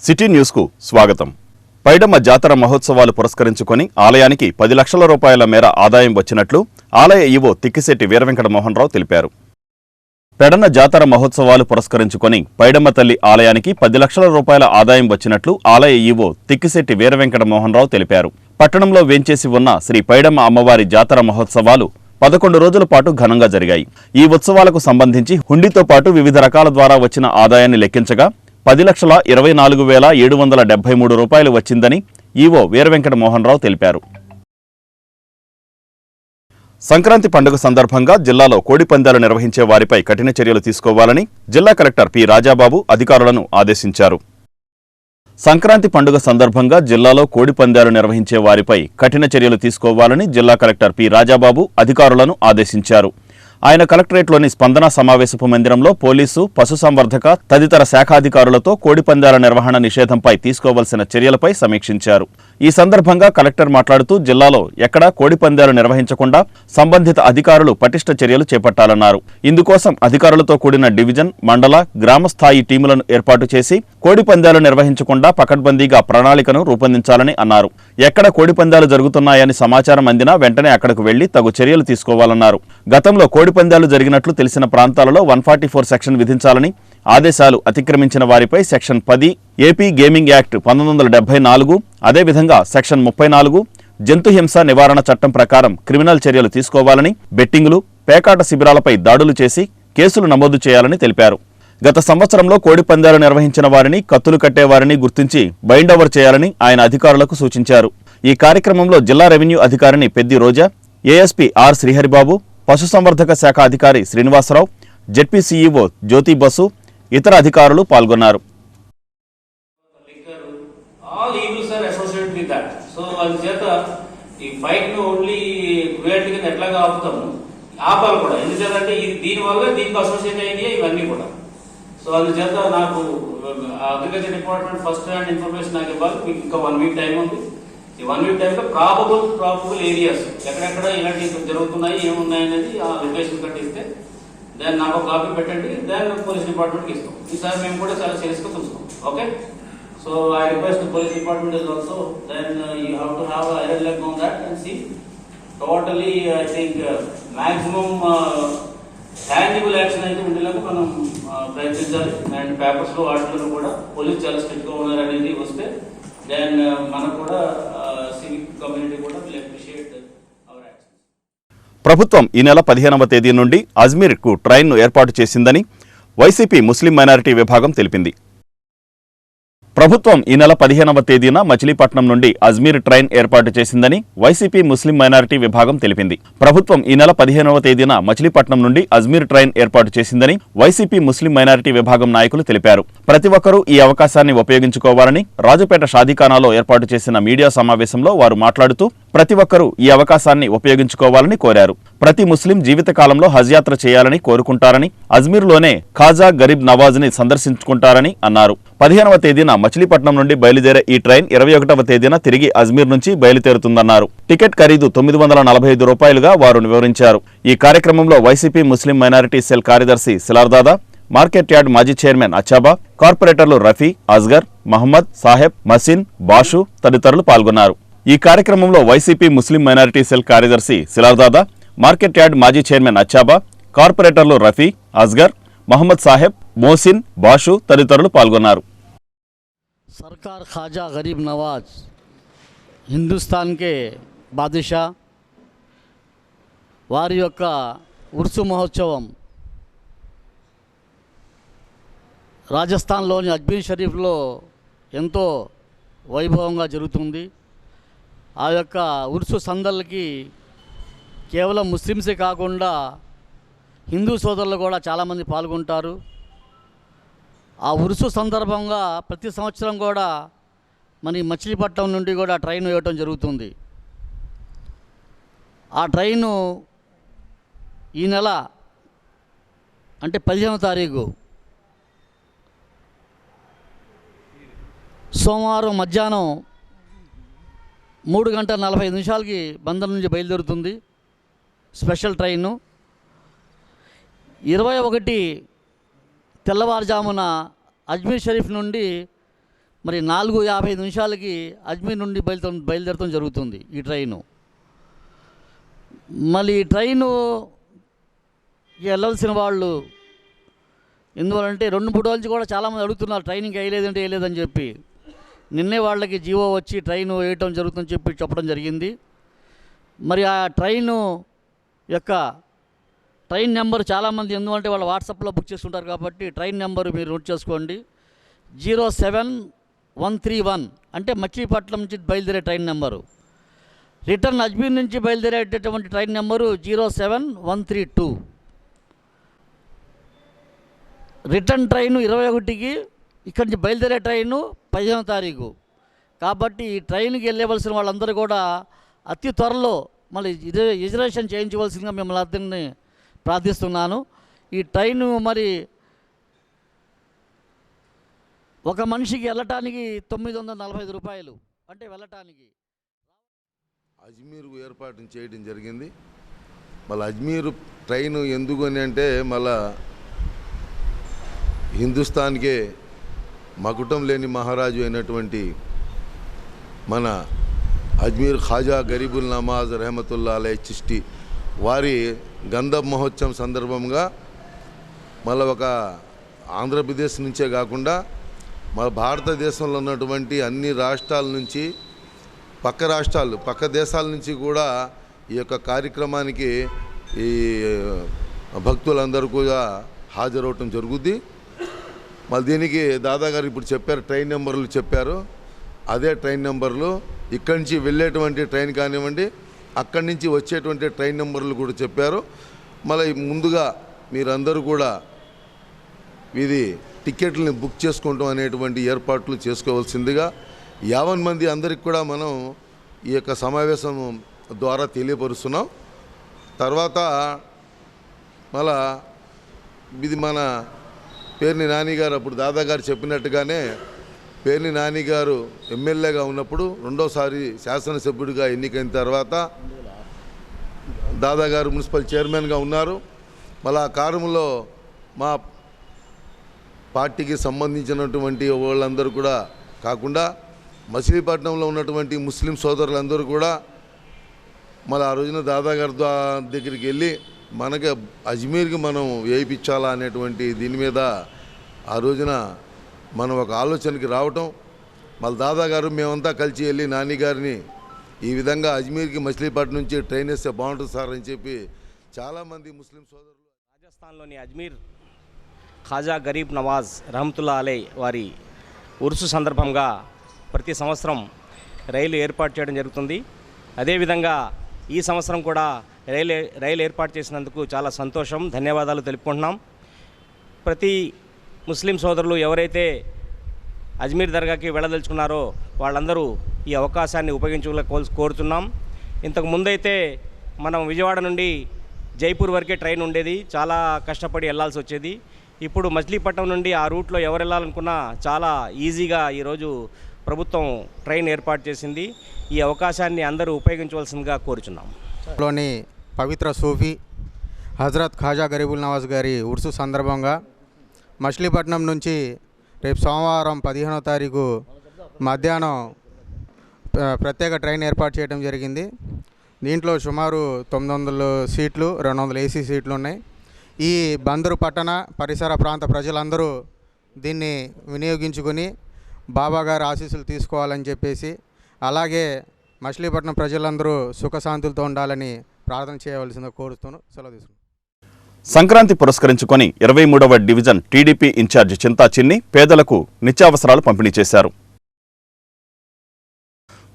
City న్యూస్కు స్వాగతం. పైడమ్మ జాతర మహోత్సవాలు పురస్కరించుకొని ఆలయానికి 10 లక్షల రూపాయల మేర ఆదాయం వచ్చినట్లు ఆలయ ఈవో తిక్కిశెట్టి వీరవెంకట మోహన్ రావు తెలిపారు. పెడన్న జాతర మహోత్సవాలు పురస్కరించుకొని పైడమ్మ తల్లి ఆలయానికి 10 లక్షల రూపాయల ఆదాయం వచ్చినట్లు ఆలయ ఈవో తిక్కిశెట్టి వీరవెంకట మోహన్ రావు తెలిపారు. పట్టణంలో వేంచేసి ఉన్న శ్రీ పైడమ్మ అమ్మవారి జాతర మహోత్సవాలు 11 రోజుల పాటు ఘనంగా జరిగాయి. ఈ ఉత్సవాలకు సంబంధించి హుండీతో పాటు వివిధ రకాల ద్వారా వచ్చిన ఆదాయాన్ని లెక్కించగా 10,24,773 రూపాయలు వచ్చిందని ఈవో వీరవెంకట మోహన్ రావు తెలిపారు. సంక్రాంతి పండుగ సందర్భంగా జిల్లాలో కోడి పందాలు నిర్వహించే వారిపై కఠిన చర్యలు తీసుకోవాలని జిల్లా కలెక్టర్ పి రాజాబాబు అధికారులను ఆదేశించారు. సంక్రాంతి పండుగ సందర్భంగా జిల్లాలో కోడి పందాలు నిర్వహించే వారిపై కఠిన చర్యలు తీసుకోవాలని జిల్లా కలెక్టర్ పి రాజాబాబు అధికారులను ఆదేశించారు. ఆయన కలెక్టరేట్లోని స్పందన సమావేశపు మందిరంలో పోలీసు, పశుసంవర్ధక తదితర శాఖాధికారులతో కోడి పందాల నిర్వహణ నిషేధంపై తీసుకోవాల్సిన చర్యలపై సమీక్షించారు. ఈ సందర్భంగా కలెక్టర్ మాట్లాడుతూ జిల్లాలో ఎక్కడా కోడి పందాలు నిర్వహించకుండా సంబంధిత అధికారులు పటిష్ట చర్యలు చేపట్టాలన్నారు. ఇందుకోసం అధికారులతో కూడిన డివిజన్, మండల, గ్రామ స్థాయి టీములను ఏర్పాటు చేసి కోడి పందాలు నిర్వహించకుండా పకడ్బందీగా ప్రణాళికను రూపొందించాలని అన్నారు. ఎక్కడ కోడి పందాలు జరుగుతున్నాయని సమాచారం అందినా వెంటనే అక్కడకు వెళ్లి తగు చర్యలు తీసుకోవాలన్నారు. గతంలో కోడి పందాలు జరిగినట్లు తెలిసిన ప్రాంతాలలో 144 సెక్షన్ విధించాలని, ఆదేశాలు అతిక్రమించిన వారిపై సెక్షన్ 10 ఏపీ గేమింగ్ యాక్ట్ 1974, అదేవిధంగా సెక్షన్ 34 జంతు హింస నివారణ చట్టం ప్రకారం క్రిమినల్ చర్యలు తీసుకోవాలని, బెట్టింగులు, పేకాట శిబిరాలపై దాడులు చేసి కేసులు నమోదు చేయాలని తెలిపారు. గత సంవత్సరంలో కోడి పందాలు నిర్వహించిన వారిని, కత్తులు కట్టేవారిని గుర్తించి బైండ్ ఓవర్ చేయాలని ఆయన అధికారులకు సూచించారు. ఈ కార్యక్రమంలో జిల్లా రెవెన్యూ అధికారిని పెద్ది రోజా, ఏఎస్పీ ఆర్ శ్రీహరిబాబు, పశుసంవర్ధక శాఖ అధికారి శ్రీనివాసరావు, జెడ్పీ సీఈఓ జ్యోతి బసు, ఇతర అధికారులు పాల్గొన్నారు. ఆపాలి కూడా, ఎందుకంటే దీనివల్ల దీనికి అసోసియేట్ అయినాయి ఇవన్నీ కూడా. సో అందుచేత నాకు agriculture department first hand information నాకు ఇవ్వాలి. మీకు ఇంకా 1 వీక్ టైం ఉంది. ఈ 1 వీక్ టైంలో ప్రాబబుల్ ఏరియాస్ ఎక్కడెక్కడ ఇలాంటి జరుగుతున్నాయి, ఏమున్నాయనేది ఆ రిలేషన్ కట్టిస్తే దాన్ని నాకు ఒక కాపీ పెట్టండి, దాన్ని పోలీస్ డిపార్ట్మెంట్కి ఇస్తాం. ఈసారి మేము కూడా చాలా సీరియస్గా చూస్తాం. Okay, so I request police department is also then you have to have iron leg on that and see totally I think maximum tangible action అయితే ఉండేలాగా మనం ప్రయత్నించాలి. అండ్ పేపర్స్లో వాటిలో కూడా పోలీస్ చాలా స్ట్రిక్ట్గా ఉన్నారనేది వస్తే దెన్ మనకు కూడా సివిక్ కమ్యూనిటీ కూడా విల్ అప్రిషియేట్ అవర్ యాక్షన్స్. ప్రభుత్వం ఈ నెల 15వ తేదీ నుండి అజ్మీర్కు ట్రైన్ను ఏర్పాటు చేసిందని వైసీపీ ముస్లిం మైనారిటీ విభాగం తెలిపింది. ప్రభుత్వం ఈ నెల 15వ తేదీన మచిలీపట్నం నుండి అజ్మీర్ ట్రైన్ ఏర్పాటు చేసిందని వైసీపీ ముస్లిం మైనారిటీ విభాగం తెలిపింది. ప్రభుత్వం ఈ నెల 15వ తేదీన మచిలీపట్నం నుండి అజ్మీర్ ట్రైన్ ఏర్పాటు చేసిందని వైసీపీ ముస్లిం మైనారిటీ విభాగం నాయకులు తెలిపారు. ప్రతి ఒక్కరూ ఈ అవకాశాన్ని ఉపయోగించుకోవాలని రాజుపేట షాదీఖానాలో ఏర్పాటు చేసిన మీడియా సమావేశంలో వారు మాట్లాడుతూ ప్రతి ఒక్కరూ ఈ అవకాశాన్ని ఉపయోగించుకోవాలని కోరారు. ప్రతి ముస్లిం జీవితకాలంలో హజ్ యాత్ర చేయాలని కోరుకుంటారని, అజ్మీర్లోనే ఖాజా గరీబ్ నవాజ్ ని సందర్శించుకుంటారని అన్నారు. 15వ తేదీన మచిలీపట్నం నుండి బయలుదేరే ఈ ట్రైన్ 21వ తేదీన తిరిగి అజ్మీర్ నుంచి బయలుదేరుతుందన్నారు. టికెట్ ఖరీదు 945 రూపాయలుగా వారు వివరించారు. ఈ కార్యక్రమంలో వైసీపీ ముస్లిం మైనారిటీ సెల్ కార్యదర్శి సిలార్దాదా, మార్కెట్ యార్డ్ మాజీ చైర్మన్ అచ్చాబా, కార్పొరేటర్లు రఫీ, అస్గర్, మహమ్మద్, సాహెబ్, మసిన్, బాషు తదితరులు పాల్గొన్నారు. ఈ కార్యక్రమంలో వైసీపీ ముస్లిం మైనారిటీ సెల్ కార్యదర్శి సిలార్దాదా, మార్కెట్ యార్డ్ మాజీ చైర్మన్ అచ్చాబా, కార్పొరేటర్లు రఫీ, అస్గర్, మహమ్మద్ సాహెబ్, మోసిన్, బాషు తదితరులు పాల్గొన్నారు. सरकार ख्वाजा गरीब नवाज हिंदुस्तान के बादशाह వారి యొక్క ఉర్సు మహోత్సవం రాజస్థాన్లోని అజ్మీర్ షరీఫ్లో ఎంతో వైభవంగా జరుగుతుంది. ఆ యొక్క ఉర్సు సందళ్ళకి కేవలం ముస్లిమ్సే కాకుండా హిందూ సోదరులు కూడా చాలామంది పాల్గొంటారు. ఆ ఉరుసు సందర్భంగా ప్రతి సంవత్సరం కూడా మన మచిలీపట్నం నుండి కూడా ట్రైన్ వేయటం జరుగుతుంది. ఆ ట్రైను ఈ నెల అంటే 15వ తారీఖు సోమవారం మధ్యాహ్నం 3:45 బందర్ నుంచి బయలుదేరుతుంది స్పెషల్ ట్రైను. 21 తెల్లవారుజామున అజ్మీర్ షరీఫ్ నుండి మరి 4:55 అజ్మీర్ నుండి బయలుదేరడం జరుగుతుంది ఈ ట్రైను. మళ్ళీ ఈ ట్రైను వెళ్ళవలసిన వాళ్ళు ఎందువలంటే 2-3 రోజుల నుంచి కూడా చాలామంది అడుగుతున్నారు ట్రైనింగ్ వేయలేదని చెప్పి. నిన్నే వాళ్ళకి జీవో వచ్చి ట్రైను వేయటం జరుగుతుందని చెప్పడం జరిగింది. మరి ఆ ట్రైను యొక్క ట్రైన్ నెంబర్ చాలామంది ఎందుకంటే వాళ్ళు వాట్సాప్లో బుక్ చేసుకుంటారు కాబట్టి ట్రైన్ నెంబరు మీరు నోట్ చేసుకోండి. 07131 అంటే మచిలీపట్నం నుంచి బయలుదేరే ట్రైన్ నెంబరు. రిటర్న్ అజ్మీర్ నుంచి బయలుదేరేటటువంటి ట్రైన్ నెంబరు 07132. రిటర్న్ ట్రైను 21కి, ఇక్కడి నుంచి బయలుదేరే ట్రైను 15వ తారీఖు. కాబట్టి ఈ ట్రైన్కి వెళ్ళవలసిన వాళ్ళందరూ కూడా అతి త్వరలో మళ్ళీ రిజర్వేషన్ చేయించవలసిందిగా మిమ్మల్ని అందరినీ ప్రార్థిస్తున్నాను. ఈ ట్రైను మరి ఒక మనిషికి వెళ్ళటానికి 945 రూపాయలు అంటే వెళ్ళటానికి. అజ్మీర్ ఏర్పాటు చేయడం జరిగింది. మళ్ళీ అజ్మీర్ ట్రైను ఎందుకు అని అంటే మళ్ళా హిందుస్థాన్కే మకుటం లేని మహారాజు అయినటువంటి మన అజ్మీర్ ఖాజా గరీబుల్ నవాజ్ రహమతుల్లా అలై చిష్టి వారి గంధం మహోత్సవం సందర్భంగా మళ్ళీ ఒక ఆంధ్రప్రదేశ్ నుంచే కాకుండా మన భారతదేశంలో ఉన్నటువంటి అన్ని రాష్ట్రాల నుంచి పక్క దేశాల నుంచి కూడా ఈ యొక్క కార్యక్రమానికి ఈ భక్తులందరూ కూడా హాజరవటం జరుగుద్ది. మళ్ళీ దీనికి దాదాగారు ఇప్పుడు చెప్పారు, ట్రైన్ నెంబర్లు చెప్పారు. అదే ట్రైన్ నెంబర్లు ఇక్కడి నుంచి వెళ్ళేటువంటి ట్రైన్ కానివ్వండి, అక్కడి నుంచి వచ్చేటువంటి ట్రైన్ నెంబర్లు కూడా చెప్పారు. మళ్ళీ ముందుగా మీరందరూ కూడా ఇది టికెట్లని బుక్ చేసుకోవటం అనేటువంటి ఏర్పాట్లు చేసుకోవాల్సిందిగా 50 మంది అందరికి కూడా మనం ఈ యొక్క సమావేశం ద్వారా తెలియపరుస్తున్నాం. తర్వాత మళ్ళా ఇది మన పేర్ని నాని గారు అప్పుడు దాదాగారు చెప్పినట్టుగానే పేర్ని నాని గారు ఎమ్మెల్యేగా ఉన్నప్పుడు రెండోసారి శాసనసభ్యుడిగా ఎన్నికైన తర్వాత దాదాగారు మున్సిపల్ చైర్మన్గా ఉన్నారు. మళ్ళీ ఆ కాలంలో మా పార్టీకి సంబంధించినటువంటి వాళ్ళందరూ కూడా కాకుండా మచిలీపట్నంలో ఉన్నటువంటి ముస్లిం సోదరులందరూ కూడా మళ్ళీ ఆ రోజున దాదాగారి దగ్గరికి వెళ్ళి మనకి అజ్మీర్కి మనం వేయించాలా అనేటువంటి దీని మీద ఆ రోజున మనం ఒక ఆలోచనకి రావటం, మళ్ళీ దాదాగారు మేమంతా కలిసి వెళ్ళి నాని గారిని ఈ విధంగా అజ్మీర్కి మచిలీపట్నం నుంచి ట్రైన్ వేస్తే బాగుంటుంది సార్ అని చెప్పి చాలామంది ముస్లిం సోదరులు రాజస్థాన్లోని అజ్మీర్ ఖాజా గరీబ్ నవాజ్ రహమతుల్లా అలై వారి ఉరుసు సందర్భంగా ప్రతి సంవత్సరం రైలు ఏర్పాటు చేయడం జరుగుతుంది. అదేవిధంగా ఈ సంవత్సరం కూడా రైలు ఏర్పాటు చేసినందుకు చాలా సంతోషం, ధన్యవాదాలు తెలుపుకుంటున్నాం. ప్రతి ముస్లిం సోదరులు ఎవరైతే అజ్మీర్ దర్గాకి వెళ్ళదలుచుకున్నారో వాళ్ళందరూ ఈ అవకాశాన్ని ఉపయోగించుకోవాలని కోరుతున్నాం. ఇంతకు ముందైతే మనం విజయవాడ నుండి జైపూర్ వరకే ట్రైన్ ఉండేది, చాలా కష్టపడి వెళ్లాల్సి వచ్చేది. ఇప్పుడు మచిలీపట్నం నుండి ఆ రూట్లో ఎవరు వెళ్ళాలనుకున్నా చాలా ఈజీగా ఈరోజు ప్రభుత్వం ట్రైన్ ఏర్పాటు చేసింది. ఈ అవకాశాన్ని అందరూ ఉపయోగించవలసిందిగా కోరుచున్నాం. లోని పవిత్ర సూఫీ హజరత్ ఖాజా గరీబుల్ నవాజ్ గారి ఉర్సు సందర్భంగా మచిలీపట్నం నుంచి రేపు సోమవారం 15వ తారీఖు మధ్యాహ్నం ప్రత్యేక ట్రైన్ ఏర్పాటు చేయడం జరిగింది. దీంట్లో సుమారు 900 సీట్లు, 200 ఏసీ సీట్లు ఉన్నాయి. ఈ బందరు పట్టణ పరిసర ప్రాంత ప్రజలందరూ దీన్ని వినియోగించుకొని బాబాగారి ఆశీస్సులు తీసుకోవాలని చెప్పేసి, అలాగే మచిలీపట్నం ప్రజలందరూ సుఖశాంతులతో ఉండాలని ప్రార్థన చేయవలసిందిగా కోరుతూను సెలవు తీసుకున్నాను. సంక్రాంతి పురస్కరించుకొని 23వ డివిజన్ టీడీపీ ఇన్ఛార్జి చింతా చిన్ని పేదలకు నిత్యావసరాలు పంపిణీ చేశారు.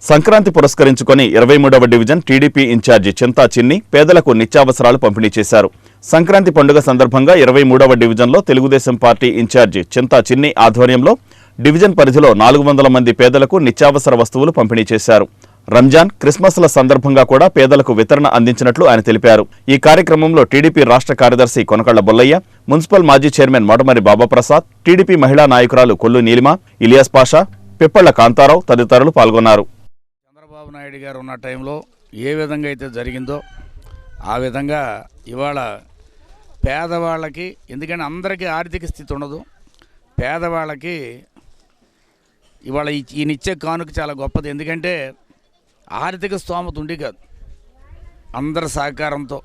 సంక్రాంతి పురస్కరించుకొని 23వ డివిజన్ టీడీపీ ఇన్ఛార్జి చింతా చిన్ని పేదలకు నిత్యావసరాలు పంపిణీ చేశారు. సంక్రాంతి పండుగ సందర్భంగా 23వ డివిజన్లో తెలుగుదేశం పార్టీ ఇన్ఛార్జి చింతా చిన్ని ఆధ్వర్యంలో డివిజన్ పరిధిలో 400 మంది పేదలకు నిత్యావసర వస్తువులు పంపిణీ చేశారు. రంజాన్, క్రిస్మస్ల సందర్భంగా కూడా పేదలకు వితరణ అందించినట్లు ఆయన తెలిపారు. ఈ కార్యక్రమంలో టీడీపీ రాష్ట్ర కార్యదర్శి కొనకళ్ల బొల్లయ్య, మున్సిపల్ మాజీ చైర్మన్ మోటమరి బాబాప్రసాద్, టీడీపీ మహిళా నాయకురాలు కొల్లు నీలిమ, ఇలియాస్ పాషా, పిప్పళ్ల కాంతారావు తదితరులు పాల్గొన్నారు. చంద్రబాబు నాయుడు గారు ఉన్న టైంలో ఏ విధంగా అయితే జరిగిందో ఆ విధంగా ఇవాళ పేదవాళ్ళకి, ఎందుకంటే అందరికీ ఆర్థిక స్థితి ఉండదు, పేదవాళ్ళకి ఇవాళ ఈయనిచ్చే కానుక చాలా గొప్పది. ఎందుకంటే ఆర్థిక స్తోమత ఉండి కాదు, అందరి సహకారంతో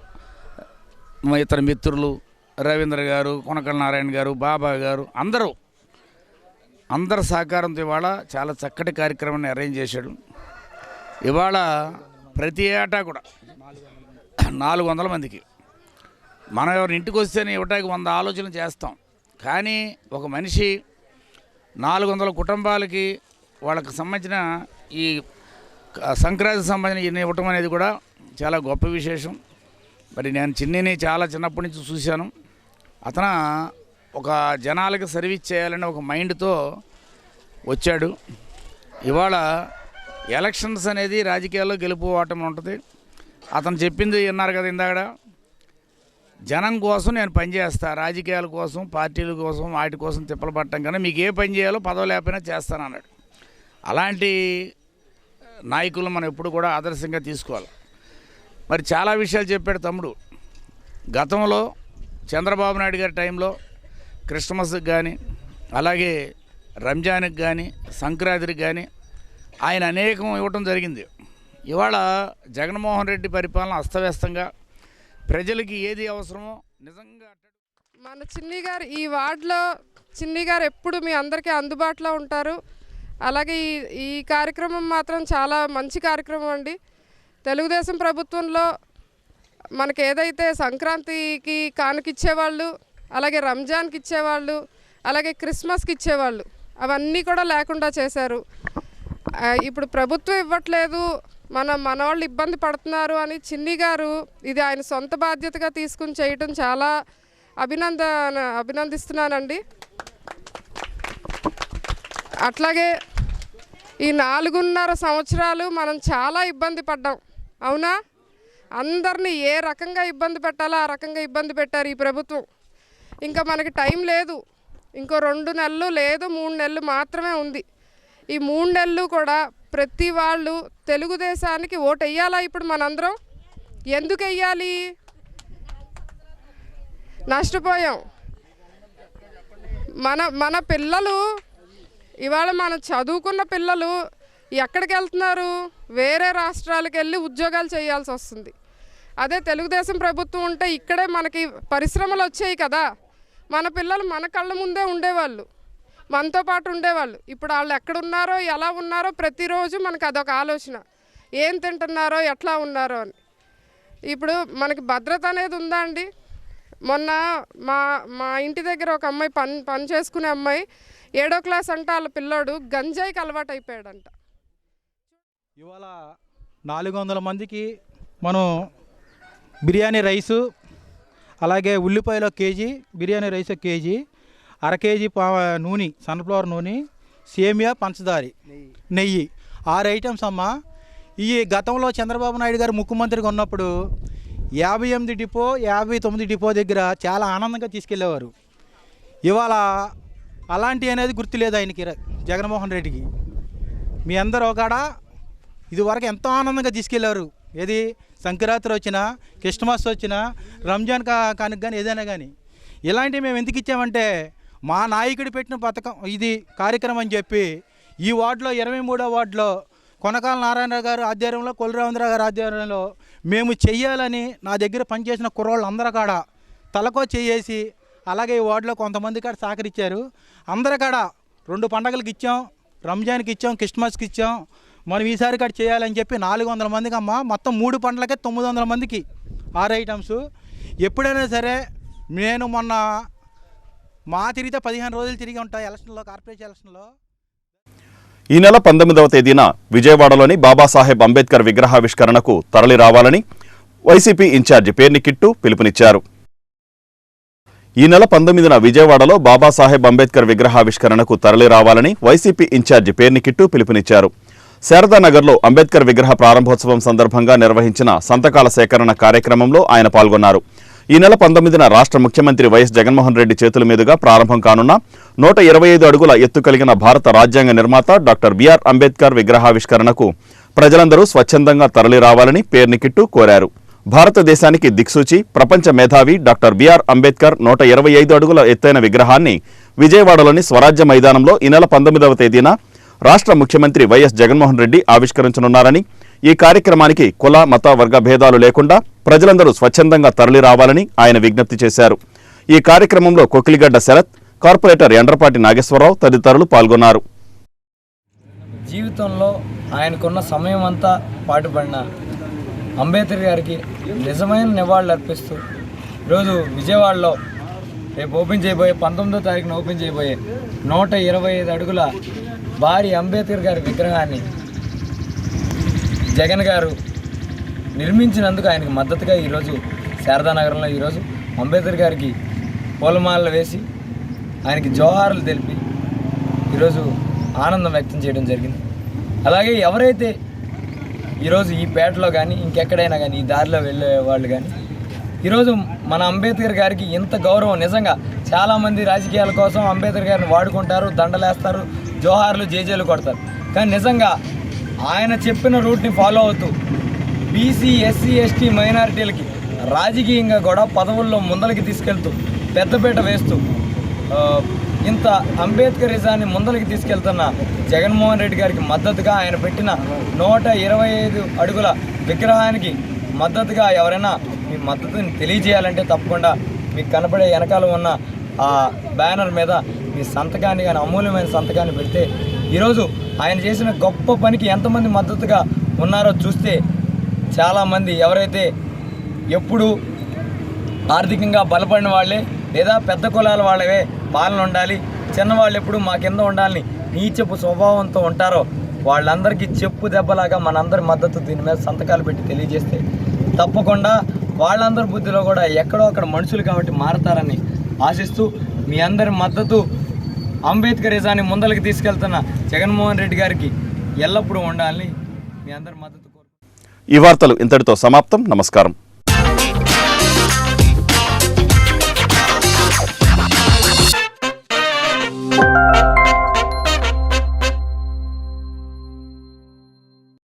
మా ఇతర మిత్రులు రవీంద్ర గారు, కొనకళ్ళ నారాయణ గారు, బాబా గారు అందరి సహకారంతో ఇవాళ చాలా చక్కటి కార్యక్రమాన్ని అరేంజ్ చేశాడు. ఇవాళ ప్రతి ఏటా కూడా 400 మందికి మనం ఎవరి ఇంటికి వస్తేనే ఇవ్వటానికి 100 ఆలోచనలు చేస్తాం. కానీ ఒక మనిషి 400 కుటుంబాలకి వాళ్ళకి సంబంధించిన ఈ సంక్రాంతికి సంబంధించిన ఇన్ని ఇవ్వటం అనేది కూడా చాలా గొప్ప విశేషం. మరి నేను చిన్నిని చాలా చిన్నప్పటి నుంచి చూశాను. అతను ఒక జనాలకి సర్వీస్ చేయాలనే ఒక మైండ్తో వచ్చాడు. ఇవాళ ఎలక్షన్స్ అనేది రాజకీయాల్లో గెలుపు ఓటమి ఉంటుంది. అతను చెప్పింది విన్నారు కదా ఇందాక, జనం కోసం నేను పనిచేస్తా, రాజకీయాల కోసం పార్టీల కోసం వాటి కోసం తిప్పలు పట్టడం కన్నా మీకు ఏ పని చేయాలో పదవి లేకపోయినా చేస్తానన్నాడు. అలాంటి నాయకులను మనం ఎప్పుడు కూడా ఆదర్శంగా తీసుకోవాలి. మరి చాలా విషయాలు చెప్పాడు తమ్ముడు. గతంలో చంద్రబాబు నాయుడు గారి టైంలో క్రిస్మస్కి కానీ అలాగే రంజాన్కి కానీ సంక్రాంతికి కానీ ఆయన అనేకం ఇవ్వటం జరిగింది. ఇవాళ జగన్మోహన్ రెడ్డి పరిపాలన అస్తవ్యస్తంగా ప్రజలకి ఏది అవసరమో నిజంగా మన చిన్ని గారు ఈ వార్డులో చిన్ని గారు ఎప్పుడు మీ అందరికీ అందుబాటులో ఉంటారు. అలాగే ఈ కార్యక్రమం మాత్రం చాలా మంచి కార్యక్రమం అండి. తెలుగుదేశం ప్రభుత్వంలో మనకి ఏదైతే సంక్రాంతికి కానుకిచ్చేవాళ్ళు, అలాగే రంజాన్కి ఇచ్చేవాళ్ళు, అలాగే క్రిస్మస్కి ఇచ్చేవాళ్ళు, అవన్నీ కూడా లేకుండా చేశారు. ఇప్పుడు ప్రభుత్వం ఇవ్వట్లేదు, మనవాళ్ళు ఇబ్బంది పడుతున్నారు అని చిన్ని గారు ఇది ఆయన సొంత బాధ్యతగా తీసుకుని చేయటం చాలా అభినందిస్తున్నానండి. అట్లాగే ఈ 4.5 సంవత్సరాలు మనం చాలా ఇబ్బంది పడ్డాం, అవునా? అందరినీ ఏ రకంగా ఇబ్బంది పెట్టాలో ఆ రకంగా ఇబ్బంది పెట్టారు ఈ ప్రభుత్వం. ఇంకా మనకి టైం లేదు, ఇంకో 2 నెలలు లేదు 3 నెలలు మాత్రమే ఉంది. ఈ 3 నెలలు కూడా ప్రతి వాళ్ళు తెలుగుదేశానికి ఓటు వేయాలా? ఇప్పుడు మనందరం ఎందుకు వేయాలి? నష్టపోయాం. మన పిల్లలు ఇవాళ మనం చదువుకున్న పిల్లలు ఎక్కడికి వెళ్తున్నారు? వేరే రాష్ట్రాలకు వెళ్ళి ఉద్యోగాలు చేయాల్సి వస్తుంది. అదే తెలుగుదేశం ప్రభుత్వం ఉంటే ఇక్కడే మనకి పరిశ్రమలు వచ్చాయి కదా, మన పిల్లలు మన కళ్ళ ముందే ఉండేవాళ్ళు, మనతో పాటు ఉండేవాళ్ళు. ఇప్పుడు వాళ్ళు ఎక్కడున్నారో ఎలా ఉన్నారో ప్రతిరోజు మనకు అదొక ఆలోచన, ఏం తింటున్నారో ఎట్లా ఉన్నారో అని. ఇప్పుడు మనకి భద్రత అనేది ఉందా అండి? మొన్న మా ఇంటి దగ్గర ఒక అమ్మాయి పని చేసుకునే అమ్మాయి 7వ క్లాస్ అంట, వాళ్ళ పిల్లోడు గంజాయికి అలవాటు అయిపోయాడంట. ఇవాళ 400 మందికి మనం బిర్యానీ రైసు, అలాగే ఉల్లిపాయలు 1 KG, biryani rice 1 KG, 1/2 KG నూనె, సన్ఫ్లవర్ నూనె, సేమియా, పంచదార, నెయ్యి, 6 ఐటమ్స్ అమ్మ. ఈ గతంలో చంద్రబాబు నాయుడు గారు ముఖ్యమంత్రిగా ఉన్నప్పుడు 58 డిపో 59 డిపో దగ్గర చాలా ఆనందంగా తీసుకెళ్ళేవారు. ఇవాళ అలాంటి అనేది గుర్తులేదు ఆయనకి, జగన్మోహన్ రెడ్డికి. మీ అందరూ ఒకడ ఇదివరకు ఎంతో ఆనందంగా తీసుకెళ్ళారు. ఏది సంక్రాంతి వచ్చినా, క్రిస్మస్ వచ్చినా, రంజాన్ కానుక కానీ ఏదైనా కానీ. ఇలాంటివి మేము ఎందుకు ఇచ్చామంటే మా నాయకుడు పెట్టిన పథకం ఇది కార్యక్రమం అని చెప్పి ఈ వార్డులో 23వ వార్డులో కొనకాల నారాయణ గారు ఆధ్వర్యంలో, కొల్లిరావేంద్ర గారి ఆధ్వర్యంలో మేము చెయ్యాలని నా దగ్గర పనిచేసిన కుర్రోళ్ళు అందరూ కాడ తలకో చేసి, అలాగే ఈ వార్డులో కొంతమంది కాడ సహకరించారు. అందరి కాడ 2 పండగలకి ఇచ్చాం, రంజాన్కి ఇచ్చాం, క్రిస్మస్కి ఇచ్చాం. మనం ఈసారి కాడ చేయాలని చెప్పి 400 మందికి అమ్మ, మొత్తం 3 పంటలకే 900 మందికి 6 ఐటమ్స్. ఎప్పుడైనా సరే నేను మొన్న తిరిగితే 15 రోజులు తిరిగి ఉంటాయి ఎలక్షన్లో, కార్పొరేషన్ ఎలక్షన్లో. ఈ నెల 19వ తేదీన విజయవాడలోని బాబాసాహెబ్ అంబేద్కర్ విగ్రహావిష్కరణకు తరలి రావాలని వైసీపీ ఇన్ఛార్జి పేర్ని కిట్టు పిలుపునిచ్చారు. ఈ నెల 19న విజయవాడలో బాబాసాహెబ్ అంబేద్కర్ విగ్రహావిష్కరణకు తరలి రావాలని వైసీపీ ఇన్ఛార్జి పేర్ని కిట్టు పిలుపునిచ్చారు. శారదానగర్లో అంబేద్కర్ విగ్రహ ప్రారంభోత్సవం సందర్భంగా నిర్వహించిన సంతకాల సేకరణ కార్యక్రమంలో ఆయన పాల్గొన్నారు. ఈ నెల 19న రాష్ట్ర ముఖ్యమంత్రి వైఎస్ జగన్మోహన్ రెడ్డి చేతుల మీదుగా ప్రారంభం కానున్న 125 అడుగుల ఎత్తు కలిగిన భారత రాజ్యాంగ నిర్మాత డాక్టర్ బిఆర్ అంబేద్కర్ విగ్రహావిష్కరణకు ప్రజలందరూ స్వచ్ఛందంగా తరలి రావాలని పేర్ని కిట్టు కోరారు. భారతదేశానికి దిక్సూచి, ప్రపంచ మేధావి డాక్టర్ బిఆర్ అంబేద్కర్ 125 అడుగుల ఎత్తైన విగ్రహాన్ని విజయవాడలోని స్వరాజ్య మైదానంలో ఈ నెల 19వ తేదీన రాష్ట్ర ముఖ్యమంత్రి వైఎస్ జగన్మోహన్ రెడ్డి ఆవిష్కరించనున్నారని, ఈ కార్యక్రమానికి కుల మత వర్గ భేదాలు లేకుండా ప్రజలందరూ స్వచ్ఛందంగా తరలి రావాలని ఆయన విజ్ఞప్తి చేశారు. ఈ కార్యక్రమంలో కొకిలిగడ్డ శరత్, కార్పొరేటర్ ఎండ్రపాటి నాగేశ్వరరావు తదితరులు పాల్గొన్నారు. జీవితంలో ఆయనకున్న సమయం అంతా పాటుపడిన అంబేద్కర్ గారికి నిజమైన నివాళులు అర్పిస్తూ ఈరోజు విజయవాడలో రేపు ఓపెన్ చేయబోయే 19వ తారీఖున ఓపెన్ చేయబోయే 125 అడుగుల భారీ అంబేద్కర్ గారి విగ్రహాన్ని జగన్ గారు నిర్మించినందుకు ఆయనకు మద్దతుగా ఈరోజు శారదానగరంలో ఈరోజు అంబేద్కర్ గారికి పూలమాలలు వేసి ఆయనకి జోహార్లు తెలిపి ఈరోజు ఆనందం వ్యక్తం చేయడం జరిగింది. అలాగే ఎవరైతే ఈరోజు ఈ పేటలో కానీ ఇంకెక్కడైనా కానీ ఈ దారిలో వెళ్ళే వాళ్ళు కానీ ఈరోజు మన అంబేద్కర్ గారికి ఇంత గౌరవం, నిజంగా చాలామంది రాజకీయాల కోసం అంబేద్కర్ గారిని వాడుకుంటారు, దండలేస్తారు, జోహార్లు జేజేలు కొడతారు. కానీ నిజంగా ఆయన చెప్పిన రూట్ని ఫాలో అవుతూ బీసీ ఎస్సీ ఎస్టీ మైనారిటీలకి రాజకీయంగా కూడా పదవుల్లో ముందలకి తీసుకెళ్తూ పెద్దపీట వేస్తూ ఇంత అంబేద్కరిజాన్ని ముందలకి తీసుకెళ్తున్న జగన్మోహన్ రెడ్డి గారికి మద్దతుగా ఆయన పెట్టిన 125 అడుగుల విగ్రహానికి మద్దతుగా ఎవరైనా మీ మద్దతుని తెలియజేయాలంటే తప్పకుండా మీకు కనపడే వెనకాల ఉన్న ఆ బ్యానర్ మీద మీ సంతకాన్ని కానీ అమూల్యమైన సంతకాన్ని పెడితే ఈరోజు ఆయన చేసిన గొప్ప పనికి ఎంతమంది మద్దతుగా ఉన్నారో చూస్తే చాలామంది ఎవరైతే ఎప్పుడు ఆర్థికంగా బలపడిన వాళ్ళే లేదా పెద్ద కులాల వాళ్ళవే పాలన ఉండాలి, చిన్నవాళ్ళు ఎప్పుడు మా కింద ఉండాలని నీచపు స్వభావంతో ఉంటారో వాళ్ళందరికీ చెప్పు దెబ్బలాగా మనందరి మద్దతు దీని మీద సంతకాలు పెట్టి తెలియజేస్తే తప్పకుండా వాళ్ళందరి బుద్ధిలో కూడా ఎక్కడో అక్కడ మనుషులు కాబట్టి మారతారని ఆశిస్తూ మీ అందరి మద్దతు అంబేద్కరిజాన్ని ముందరికి తీసుకెళ్తున్న జగన్మోహన్ రెడ్డి గారికి ఎల్లప్పుడూ ఉండాలని మీ అందరి మద్దతు కోరుకుంటున్నాను. ఈ వార్తలు ఇంతటితో సమాప్తం. నమస్కారం.